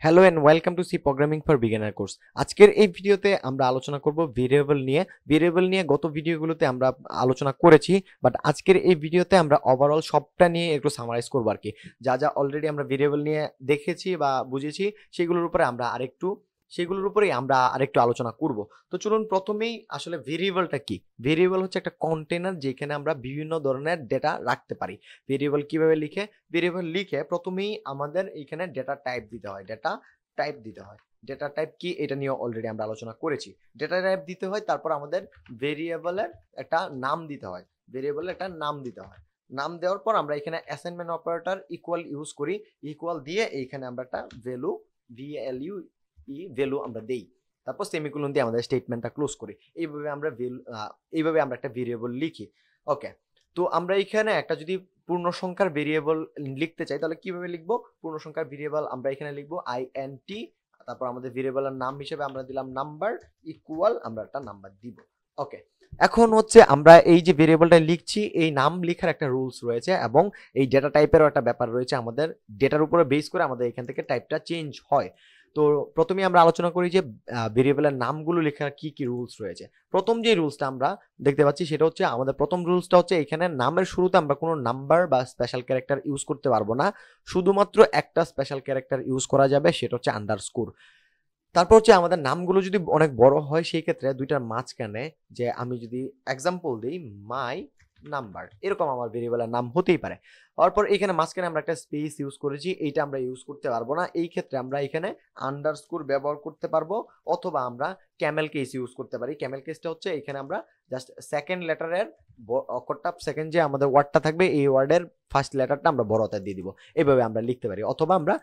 Hello and welcome to C programming for beginner course. আজকের এই ভিডিওতে আমরা আলোচনা করব ভেরিয়েবল নিয়ে। ভেরিয়েবল নিয়ে গত ভিডিওগুলোতে আমরা আলোচনা করেছি, বাট আজকের এই ভিডিওতে আমরা ওভারঅল সবটা নিয়ে একটু সামারাইজ করব আর কি। যা যা অলরেডি আমরা ভেরিয়েবল নিয়ে দেখেছি বা বুঝেছি সেগুলোর উপরেই আমরা আরেকটু আলোচনা করব। তো চলুন প্রথমেই আসলে ভেরিয়েবলটা কি। ভেরিয়েবল হচ্ছে একটা কন্টেনার যেখানে আমরা বিভিন্ন ধরনের ডেটা রাখতে পারি। ভেরিয়েবল কিভাবে লিখে? ভেরিয়েবল লিখে প্রথমেই আমাদের এখানে ডেটা টাইপ দিতে হয়। ডেটা টাইপ কি এটা নিয়ে অলরেডি আমরা আলোচনা করেছি। ডেটা টাইপ দিতে হয়, তারপর আমাদের ভেরিয়েবলের একটা নাম দিতে হয়। নাম দেওয়ার পর আমরা এখানে অ্যাসাইনমেন্ট অপারেটর ইকুয়াল ইউজ করি। ইকুয়াল দিয়ে এইখানে আমরা একটা ভ্যালু আমরা দেই। তারপর সেমিকোলন দিয়ে আমাদের স্টেটমেন্টটা ক্লোজ করি। এইভাবে আমরা একটা ভেরিয়েবল লিখি। ওকে, তো আমরা এখানে একটা যদি পূর্ণ সংখ্যার ভেরিয়েবল লিখতে চাই তাহলে কিভাবে লিখবো? পূর্ণ সংখ্যার ভেরিয়েবল আমরা এখানে লিখবো int, তারপর আমাদের ভেরিয়েবলের নাম হিসেবে আমরা দিলাম নাম্বার, ইকুয়াল আমরা একটা নাম্বার দিব। ওকে, এখন হচ্ছে আমরা এই যে ভেরিয়েবলটা লিখছি, এই নাম লেখার একটা রুলস রয়েছে এবং এই ডেটা টাইপেরও একটা ব্যাপার রয়েছে। আমাদের ডেটার উপরে বেস করে আমাদের এখান থেকে টাইপটা চেঞ্জ হয়। তো প্রথমে আমরা আলোচনা করি যে ভেরিয়েবলের নামগুলো লেখার কি কি রুলস রয়েছে। প্রথম যে রুলসটা আমরা দেখতে পাচ্ছি সেটা হচ্ছে, আমাদের প্রথম রুলসটা হচ্ছে এখানে নামের শুরুতে আমরা কোনো নাম্বার বা স্পেশাল ক্যারেক্টার ইউজ করতে পারবো না। শুধুমাত্র একটা স্পেশাল ক্যারেক্টার ইউজ করা যাবে, সেটা হচ্ছে আন্ডারস্কোর। তারপর হচ্ছে আমাদের নামগুলো যদি অনেক বড় হয় সেই ক্ষেত্রে দুইটার মাঝখানে, যে আমি যদি এক্সাম্পল দিই মাই নাম্বার, এরকম আমার ভেরিয়েবলের নাম হতেই পারে। তারপর এখানে মাঝখানে আমরা একটা স্পেস ইউজ করেছি, এইটা আমরা ইউজ করতে পারবো না। এই ক্ষেত্রে আমরা এখানে আন্ডারস্কোর ব্যবহার করতে পারবো, অথবা আমরা ক্যামেল কেস ইউজ করতে পারি। ক্যামেল কেসটা হচ্ছে এখানে আমরা জাস্ট সেকেন্ড লেটারের অক্ষরটা, সেকেন্ড যে আমাদের ওয়ার্ডটা থাকবে এই ওয়ার্ডের ফার্স্ট লেটারটা আমরা বড় হাতে দিয়ে দিব। এইভাবে আমরা লিখতে পারি, অথবা আমরা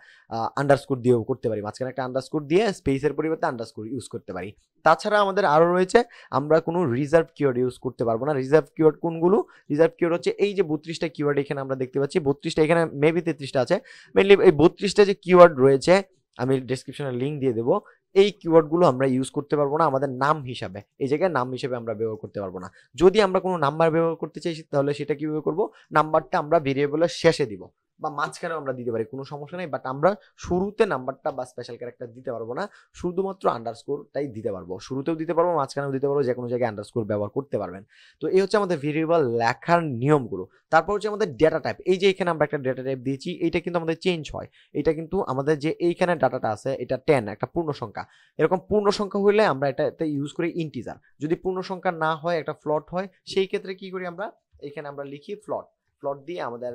আন্ডারস্কোর দিয়েও করতে পারি। মাঝখানে একটা আন্ডারস্কোর দিয়ে স্পেসের পরিবর্তে আন্ডারস্কোর ইউজ করতে পারি। তাছাড়া আমাদের আরো রয়েছে, আমরা কোনো রিজার্ভ কিওয়ার্ড ইউজ করতে পারবো না। রিজার্ভ কিওয়ার্ড কোনগুলো? রিজার্ভ কিওয়ার্ড হচ্ছে এই যে 32টা কিওয়ার্ড এখানে আমরা দেখতে পাচ্ছি। 32টা, এখানে মেবি 33টা আছে। মেনলি এই 32টা যে কিওয়ার্ড রয়েছে, আমি ডেসক্রিপশনে লিঙ্ক দিয়ে দেবো। এই কিওয়ার্ডগুলো আমরা ইউজ করতে পারবো না আমাদের নাম হিসাবে। এই জায়গায় নাম হিসেবে আমরা ব্যবহার করতে পারবো না। যদি আমরা কোনো নাম্বার ব্যবহার করতে চাই তাহলে সেটা কিভাবে করবো? নাম্বারটা আমরা ভেরিয়েবলের শেষে দিব, বা মাঝখানেও আমরা দিতে পারি, কোনো সমস্যা নেই। বাট আমরা শুরুতে নাম্বারটা বা স্পেশাল ক্যারেক্টার দিতে পারবো না, শুধুমাত্র আন্ডারস্কোরটাই দিতে পারবো। শুরুতেও দিতে পারবো, মাঝখানেও দিতে পারবো, যে কোনো জায়গায় আন্ডারস্কোর ব্যবহার করতে পারবেন। তো এই হচ্ছে আমাদের ভেরিয়েবল লেখার নিয়মগুলো। তারপর হচ্ছে আমাদের ডেটা টাইপ। এই যে এখানে আমরা একটা ডেটা টাইপ দিয়েছি, এইটা কিন্তু আমাদের চেঞ্জ হয়। এটা কিন্তু আমাদের যে এইখানে ডাটাটা আছে, এটা 10, একটা পূর্ণ সংখ্যা। এরকম পূর্ণ সংখ্যা হইলে আমরা এটাতে ইউজ করি ইন্টিজার। যদি পূর্ণ সংখ্যা না হয়, একটা ফ্লট হয়, সেই ক্ষেত্রে কি করি আমরা? এখানে আমরা লিখি ফ্লট দিয়ে আমাদের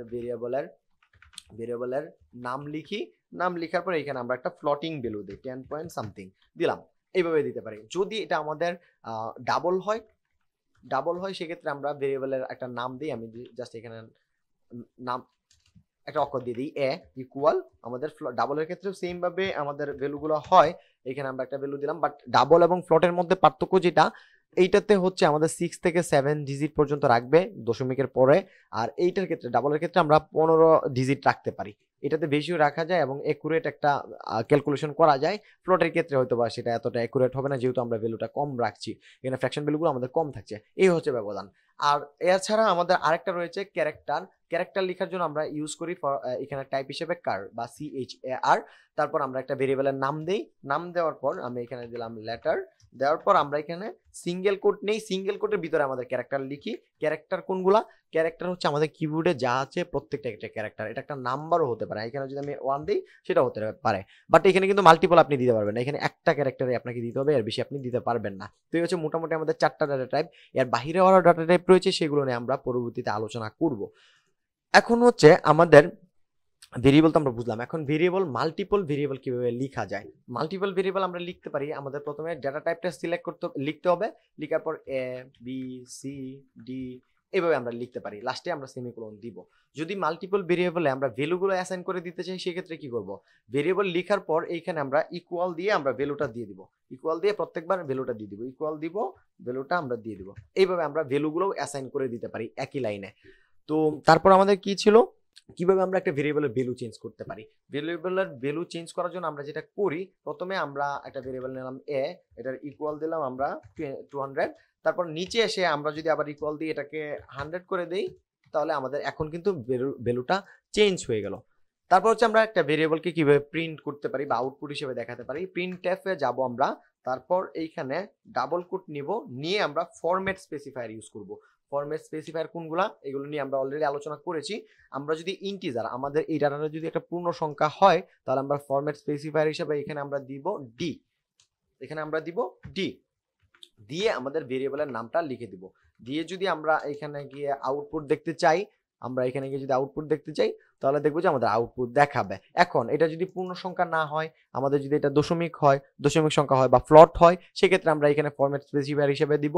ভেরিয়েবলের নাম লিখি। নাম লিখার পর এখানে আমরা একটা ফ্লটিং ভ্যালু দিই, 10 পয়েন্ট সামথিং দিলাম। এইভাবে দিতে পারি। যদি এটা আমাদের ডাবল হয় সেক্ষেত্রে আমরা ভেরিয়েবলের একটা নাম দিই। আমি জাস্ট এখানে নাম একটা অক্ষর দিয়ে দিই এ, ইকুয়াল আমাদের ডাবলের ক্ষেত্রেও সেম ভাবে আমাদের ভ্যালুগুলো হয়। এখানে আমরা একটা ভ্যালু দিলাম। বাট ডাবল এবং ফ্লটের মধ্যে পার্থক্য যেটা, এইটাতে হচ্ছে আমাদের 6 থেকে 7 ডিজিট পর্যন্ত রাখবে দশমিকের পরে। আর এইটার ক্ষেত্রে, ডাবলের ক্ষেত্রে আমরা 15 ডিজিট রাখতে পারি। এটাতে বেশিও রাখা যায় এবং একুরেট একটা ক্যালকুলেশন করা যায়। ফ্লটের ক্ষেত্রে হয়তো বা সেটা এতটা একুরেট হবে না, যেহেতু আমরা ভ্যালুটা কম রাখছি। এখানে ফ্র্যাকশন ভ্যালুগুলো আমাদের কম থাকছে। এই হচ্ছে ব্যবধান। আর এছাড়া আমাদের আরেকটা রয়েছে ক্যারেক্টার লেখার জন্য আমরা ইউজ করি এখানে টাইপ হিসেবে কার বা CHAR। তারপর আমরা একটা ভেরিয়েবলের নাম দেই। নাম দেওয়ার পর আমি এখানে দিলাম লেটার। দেওয়ার পর আমরা এখানে সিঙ্গেল কোট নেই। সিঙ্গেল কোটের ভিতরে আমাদের ক্যারেক্টার লিখি। ক্যারেক্টার কোনগুলা? ক্যারেক্টার হচ্ছে আমাদের কিবোর্ডে যা আছে প্রত্যেকটা একটা ক্যারেক্টার। এটা একটা নাম্বারও হতে পারে। এখানে যদি আমি 1 দিই সেটা হতে পারে। বাট এখানে কিন্তু মাল্টিপল আপনি দিতে পারবেন না। এখানে একটা ক্যারেক্টারে আপনাকে দিতে হবে, এর বেশি আপনি দিতে পারবেন না। তো এই হচ্ছে মোটামুটি আমাদের 4টা ডাটা টাইপ। এর বাহিরে আরো ডাটা টাইপ রয়েছে, সেগুলো নিয়ে আমরা পরবর্তীতে আলোচনা করব। এখন হচ্ছে আমাদের ভেরিয়েবল তো আমরা বুঝলাম। এখন মাল্টিপল ভেরিয়েবল কিভাবে লেখা যায়। মাল্টিপল ভেরিয়েবল আমরা লিখতে পারি। আমাদের প্রথমে ডেটা টাইপটা সিলেক্ট লিখতে হবে। লেখার পর ABCD এইভাবে আমরা লিখতে পারি। লাস্টে আমরা সেমিকোলন দিব। যদি মাল্টিপল ভেরিয়েবলে আমরা ভ্যালুগুলো অ্যাসাইন করে দিতে চাই সেক্ষেত্রে কি করব? ভেরিয়েবল লেখার পর এইখানে আমরা ইকুয়াল দিয়ে আমরা ভ্যালুটা দিয়ে দিব। ইকুয়াল দিয়ে প্রত্যেকবার ভ্যালুটা দিয়ে দিব। ইকুয়াল দিব, ভ্যালুটা আমরা দিয়ে দিব। এইভাবে আমরা ভ্যালুগুলো অ্যাসাইন করে দিতে পারি একই লাইনে। তো তারপর আমাদের কি ছিল, কিভাবে আমরা একটা ভেরিয়েবলের ভ্যালু চেঞ্জ করতে পারি। ভেরিয়েবলের ভ্যালু চেঞ্জ করার জন্য আমরা যেটা করি, প্রথমে আমরা একটা ভেরিয়েবল নিলাম এ, এটার ইকুয়াল দিলাম আমরা 200। তারপর নিচে এসে আমরা যদি আবার ইকুয়াল দিই, এটাকে 100 করে দেই, তাহলে আমাদের এখন কিন্তু ভ্যালুটা চেঞ্জ হয়ে গেল। তারপর হচ্ছে আমরা একটা ভেরিয়েবলকে কিভাবে প্রিন্ট করতে পারি বা আউটপুট হিসেবে দেখাতে পারি। প্রিন্টএফে যাব আমরা, তারপর এইখানে ডাবল কোট নিব, নিয়ে আমরা ফরম্যাট স্পেসিফায়ার ইউজ করব। ফরম্যাট স্পেসিফায়ার কোনগুলা, এগুলো নিয়ে আমরা অলরেডি আলোচনা করেছি। আমরা যদি ইন্টিজার, আমাদের এই ডাটাটা যদি একটা পূর্ণ সংখ্যা হয়, তাহলে আমরা ফরম্যাট স্পেসিফায়ার হিসেবে এখানে আমরা দিব ডি, এখানে আমরা দিব ডি, দিয়ে আমাদের ভেরিয়েবলের নামটা লিখে দিব। দিয়ে যদি আমরা এখানে গিয়ে আউটপুট দেখতে চাই, আমরা এখানে গিয়ে যদি আউটপুট দেখতে চাই, তাহলে দেখবো যে আমাদের আউটপুট দেখাবে। এখন এটা যদি পূর্ণ সংখ্যা না হয়, আমাদের যদি এটা দশমিক হয়, দশমিক সংখ্যা হয় বা ফ্লট হয়, সেক্ষেত্রে আমরা এখানে ফরম্যাট স্পেসিফায়ার হিসেবে দিব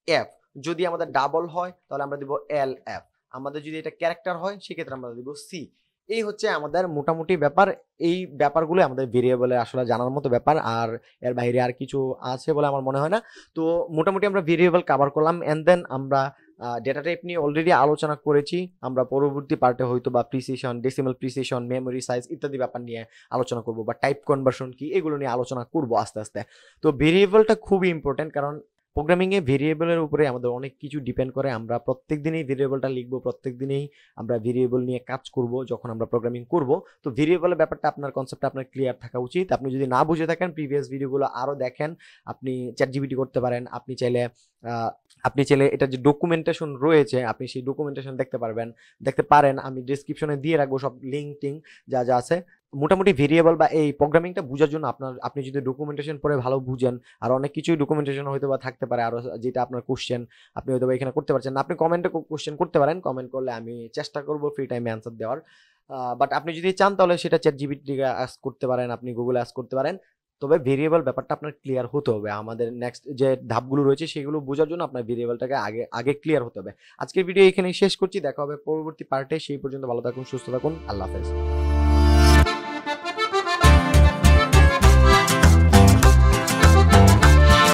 এফ। যদি আমাদের ডাবল হয় তাহলে আমরা দিব এল এফ। আমাদের যদি এটা ক্যারেক্টার হয় সেক্ষেত্রে আমরা দিব সি। এই হচ্ছে আমাদের মোটামুটি ব্যাপার। এই ব্যাপারগুলো আমাদের ভেরিয়েবলে আসলে জানার মতো ব্যাপার, আর এর বাইরে আর কিছু আছে বলে আমার মনে হয় না। তো মোটামুটি আমরা ভেরিয়েবল কভার করলাম, এন্ড দেন আমরা ডেটা টাইপ নিয়ে অলরেডি আলোচনা করেছি। আমরা পরবর্তী পার্টে হয়তো বা precision, decimal precision, memory size ইত্যাদি ব্যাপার নিয়ে আলোচনা করব, বা টাইপ কনভার্সন কি, এগুলো নিয়ে আলোচনা করব আস্তে আস্তে। তো ভেরিয়েবলটা খুবই ইম্পর্টেন্ট, কারণ প্রোগ্রামিংয়ে ভেরিয়েবলের উপরে আমাদের অনেক কিছু ডিপেন্ড করে। আমরা প্রত্যেক দিনই ভেরিয়েবলটা লিখবো, প্রত্যেক দিনেই আমরা ভেরিয়েবল নিয়ে কাজ করব যখন আমরা প্রোগ্রামিং করব। তো ভেরিয়েবলের ব্যাপারটা, আপনার কনসেপ্টটা আপনার ক্লিয়ার থাকা উচিত। আপনি যদি না বুঝে থাকেন, প্রিভিয়াস ভিডিওগুলো আরও দেখেন। আপনি চ্যাট জিপিটি করতে পারেন, আপনি চাইলে এটা যে ডকুমেন্টেশন রয়েছে, আপনি সেই ডকুমেন্টেশন দেখতে পারেন। আমি ডিসক্রিপশনে দিয়ে রাখবো সব লিঙ্ক টিঙ্ক যা যা আছে। মোটামুটি ভেরিয়েবল বা এই প্রোগ্রামিংটা বোঝার জন্য আপনি যদি ডকুমেন্টেশন পড়ে ভালো বুঝেন, আর অনেক কিছুই ডকুমেন্টেশন হয়তো বা থাকতে পারে, আরো যেটা আপনার কোশ্চেন আপনি হয়তো বা এখানে করতে পারছেন না, আপনি কমেন্টে কোশ্চেন করতে পারেন। কমেন্ট করলে আমি চেষ্টা করবো ফ্রি টাইমে অ্যান্সার দেওয়ার। বাট আপনি যদি চান তাহলে সেটা চ্যাট জিপিটিকে আস্ক করতে পারেন, আপনি গুগলে আস্ক করতে পারেন। তবে ভেরিয়েবল ব্যাপারটা আপনার ক্লিয়ার হতে হবে। আমাদের নেক্সট যে ধাপগুলো রয়েছে সেগুলো বোঝার জন্য আপনার ভেরিয়েবলটাকে আগে ক্লিয়ার হতে হবে। আজকের ভিডিও এখানেই শেষ করছি, দেখা হবে পরবর্তী পার্টে। সেই পর্যন্ত ভালো থাকুন, সুস্থ থাকুন, আল্লাহ হাফেজ।